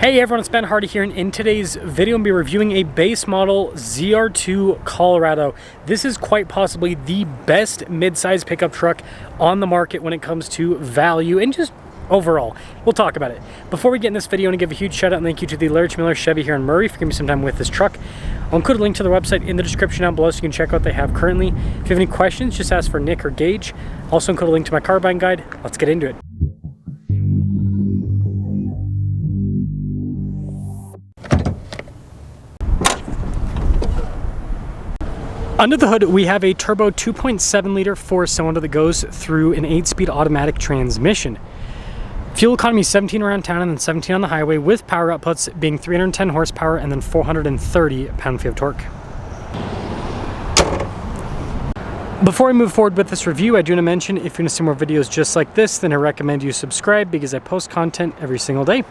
Hey everyone, it's Ben Hardy here, and in today's video I'm going to be reviewing a base model ZR2 Colorado. This is quite possibly the best mid-size pickup truck on the market when it comes to value and just overall. We'll talk about it. Before we get in this video, I want to give a huge shout out and thank you to the Larry Miller Chevy here in Murray for giving me some time with this truck. I'll include a link to their website in the description down below so you can check out what they have currently. If you have any questions, just ask for Nick or Gage. Also include a link to my car buying guide. Let's get into it. Under the hood, we have a turbo 2.7 liter four-cylinder that goes through an 8-speed automatic transmission. Fuel economy is 17 around town and then 17 on the highway, with power outputs being 310 horsepower and then 430 pound-feet of torque. Before I move forward with this review, I do want to mention if you want to see more videos just like this, then I recommend you subscribe because I post content every single day.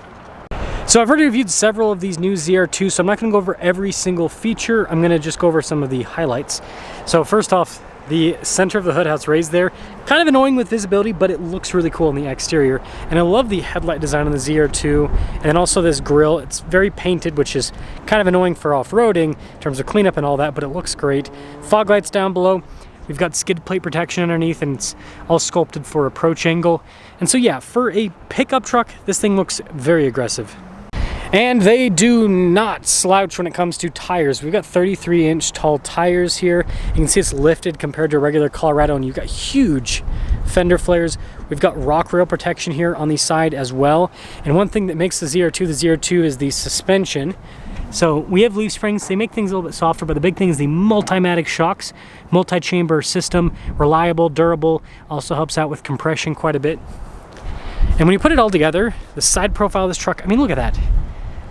So I've already reviewed several of these new ZR2s, so I'm not going to go over every single feature. I'm going to just go over some of the highlights. So first off, the center of the hood has raised there. Kind of annoying with visibility, but it looks really cool on the exterior. And I love the headlight design on the ZR2, and then also this grille. It's very painted, which is kind of annoying for off-roading in terms of cleanup and all that, but it looks great. Fog lights down below. We've got skid plate protection underneath, and it's all sculpted for approach angle. And so yeah, for a pickup truck, this thing looks very aggressive. And they do not slouch when it comes to tires. We've got 33-inch tall tires here. You can see it's lifted compared to a regular Colorado, and you've got huge fender flares. We've got rock rail protection here on the side as well. And one thing that makes the ZR2 is the suspension. So we have leaf springs. They make things a little bit softer, but the big thing is the multi-matic shocks, multi-chamber system, reliable, durable, also helps out with compression quite a bit. And when you put it all together, the side profile of this truck, I mean, look at that.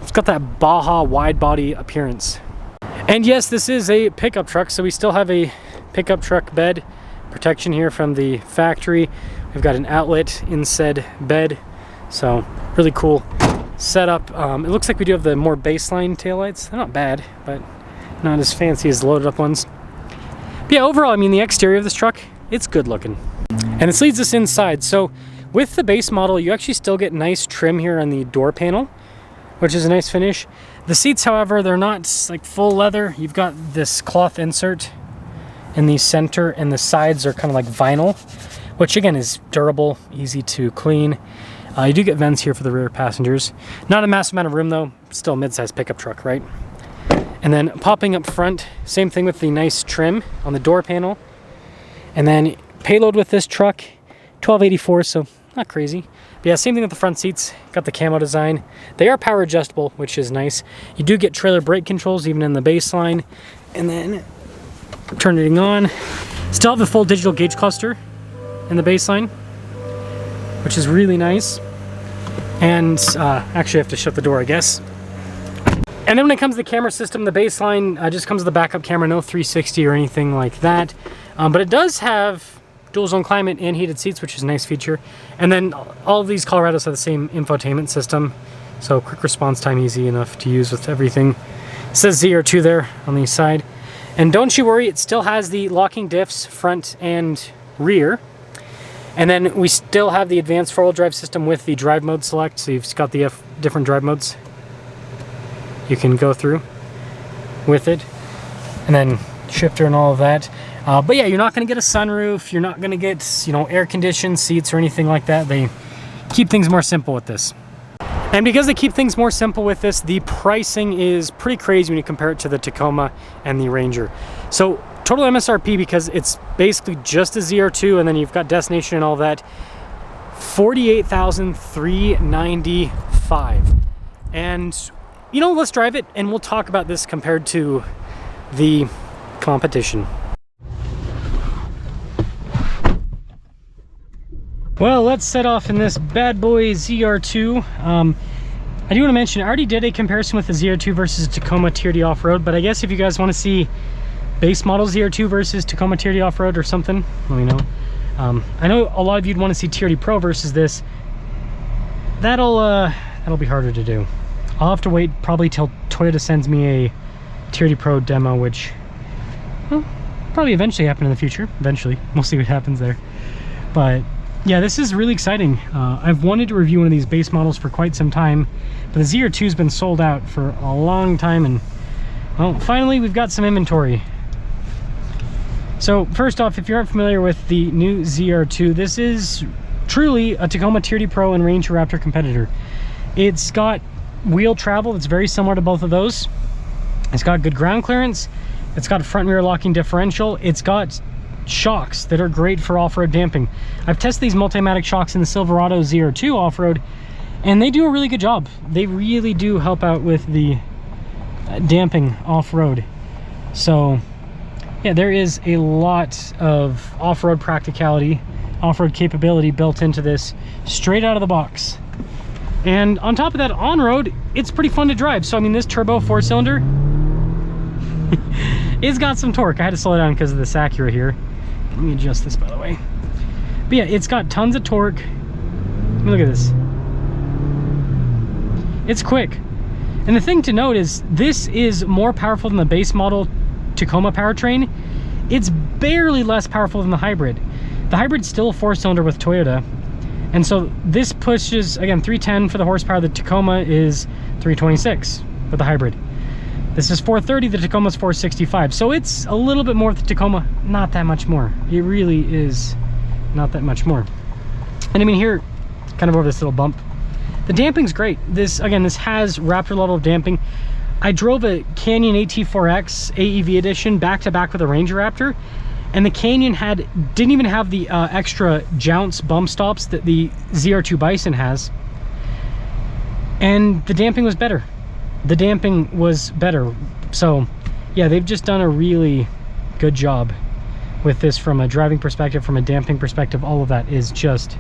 It's got that Baja wide body appearance. And yes, this is a pickup truck, so we still have a pickup truck bed protection here from the factory. We've got an outlet in said bed, so really cool setup. It looks like we do have the more baseline taillights. They're not bad, but not as fancy as the loaded up ones. But yeah, overall, I mean, the exterior of this truck, it's good looking. And this leads us inside. So with the base model, you actually still get nice trim here on the door panel, which is a nice finish. The seats, however, they're not like full leather. You've got this cloth insert in the center, and the sides are kind of like vinyl, which again is durable, easy to clean. You do get vents here for the rear passengers. Not a massive amount of room though, still a mid-sized pickup truck, right? And then popping up front, same thing with the nice trim on the door panel. And then payload with this truck, 1284, so not crazy. But yeah, same thing with the front seats. Got the camo design. They are power adjustable, which is nice. You do get trailer brake controls even in the baseline. And then turning it on. Still have the full digital gauge cluster in the baseline, which is really nice. And actually I have to shut the door, I guess. And then when it comes to the camera system, the baseline just comes with the backup camera, no 360 or anything like that. But it does have dual zone climate and heated seats, which is a nice feature. And then all of these Colorados have the same infotainment system, so quick response time, easy enough to use with everything. It says ZR2 there on the side. And don't you worry, it still has the locking diffs front and rear. And then we still have the advanced four-wheel drive system with the drive mode select, so you've got the different drive modes you can go through with it. And then shifter and all of that. But yeah, you're not going to get a sunroof. You're not going to get, you know, air-conditioned seats or anything like that. They keep things more simple with this. And because they keep things more simple with this, the pricing is pretty crazy when you compare it to the Tacoma and the Ranger. So total MSRP, because it's basically just a ZR2 and then you've got destination and all that, $48,395. And, you know, let's drive it and we'll talk about this compared to the competition. Well, let's set off in this bad boy ZR2. I do want to mention, I already did a comparison with the ZR2 versus Tacoma TRD Off-Road, but I guess if you guys want to see base model ZR2 versus Tacoma TRD Off-Road or something, let me know. I know a lot of you'd want to see TRD Pro versus this. That'll be harder to do. I'll have to wait probably till Toyota sends me a TRD Pro demo, which will probably eventually happen in the future. Eventually, we'll see what happens there. But Yeah, this is really exciting. I've wanted to review one of these base models for quite some time, but the ZR2 has been sold out for a long time, and well, finally we've got some inventory. So first off, if you aren't familiar with the new ZR2, this is truly a Tacoma TRD Pro and Ranger Raptor competitor. It's got wheel travel that's very similar to both of those. It's got good ground clearance. It's got a front and rear locking differential. It's got shocks that are great for off-road damping. I've tested these Multimatic shocks in the Silverado ZR2 off-road, and they do a really good job. They really do help out with the damping off-road. So yeah, there is a lot of off-road practicality, off-road capability built into this straight out of the box. And on top of that, on-road, it's pretty fun to drive. So I mean, this turbo 4-cylinder, it's got some torque. I had to slow it down because of this Acura here. Let me adjust this, by the way. But yeah, it's got tons of torque. Look at this. It's quick. And the thing to note is this is more powerful than the base model Tacoma powertrain. It's barely less powerful than the hybrid. The hybrid's still a 4-cylinder with Toyota. And so this pushes, again, 310 for the horsepower. The Tacoma is 326 with the hybrid. This is 430, the Tacoma's 465. So it's a little bit more with the Tacoma, not that much more. It really is not that much more. And I mean, here, kind of over this little bump, the damping's great. This, again, this has Raptor level of damping. I drove a Canyon AT4X AEV edition back to back with a Ranger Raptor, and the Canyon didn't even have the extra jounce bump stops that the ZR2 Bison has, and the damping was better. The damping was better. So yeah, they've just done a really good job with this from a driving perspective, from a damping perspective. All of that is just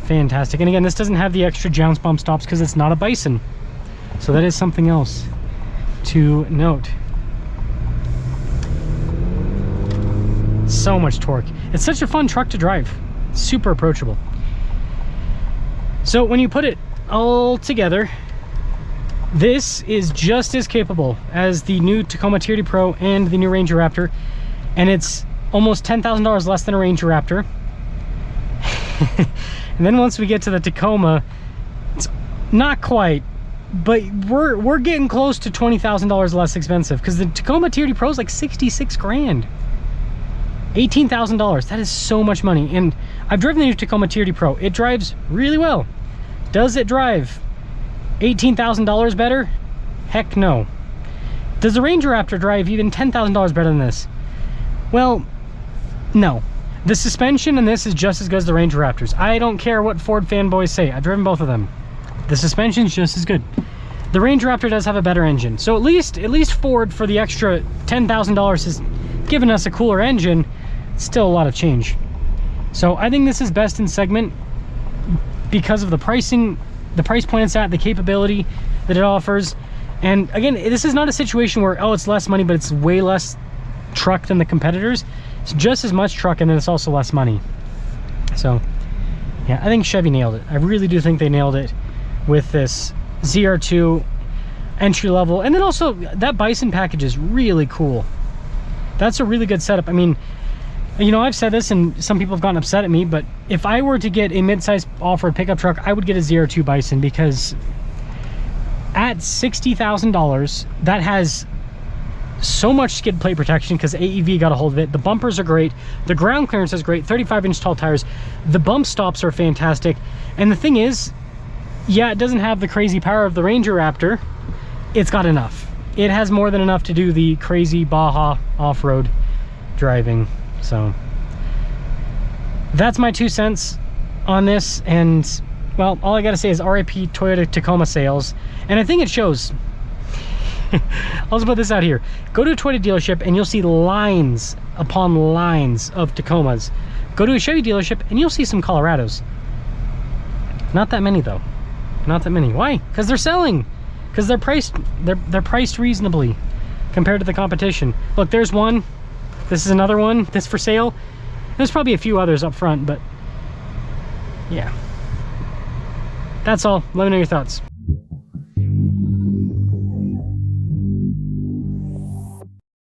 fantastic. And again, this doesn't have the extra jounce bump stops because it's not a Bison. So that is something else to note. So much torque. It's such a fun truck to drive. Super approachable. So when you put it all together, this is just as capable as the new Tacoma TRD Pro and the new Ranger Raptor, and it's almost $10,000 less than a Ranger Raptor. And then once we get to the Tacoma, it's not quite, but we're getting close to $20,000 less expensive, because the Tacoma TRD Pro is like 66 grand. $18,000. That is so much money. And I've driven the new Tacoma TRD Pro. It drives really well. Does it drive $18,000 better? Heck no. Does the Ranger Raptor drive even $10,000 better than this? Well, no. The suspension in this is just as good as the Ranger Raptors. I don't care what Ford fanboys say. I've driven both of them. The suspension's just as good. The Ranger Raptor does have a better engine. So at least Ford, for the extra $10,000, has given us a cooler engine. Still a lot of change. So I think this is best in segment because of the pricing, the price point it's at, the capability that it offers. And again, this is not a situation where, oh, it's less money, but it's way less truck than the competitors. It's just as much truck, and then it's also less money. So yeah, I think Chevy nailed it. I really do think they nailed it with this ZR2 entry level. And then also that Bison package is really cool. That's a really good setup. I mean, you know, I've said this and some people have gotten upset at me, but if I were to get a mid-size off-road pickup truck, I would get a ZR2 Bison, because at $60,000, that has so much skid plate protection because AEV got a hold of it. The bumpers are great. The ground clearance is great. 35-inch tall tires. The bump stops are fantastic. And the thing is, yeah, it doesn't have the crazy power of the Ranger Raptor. It's got enough. It has more than enough to do the crazy Baja off-road driving. So that's my 2 cents on this. And well, all I gotta say is RIP Toyota Tacoma sales, and I think it shows. I'll just put this out here. Go to a Toyota dealership and you'll see lines upon lines of Tacomas. Go to a Chevy dealership and you'll see some Colorados. Not that many though. Not that many. Why? Because they're selling. Because they're priced reasonably compared to the competition. Look, there's one. This is another one that's for sale. There's probably a few others up front, but yeah. That's all. Let me know your thoughts.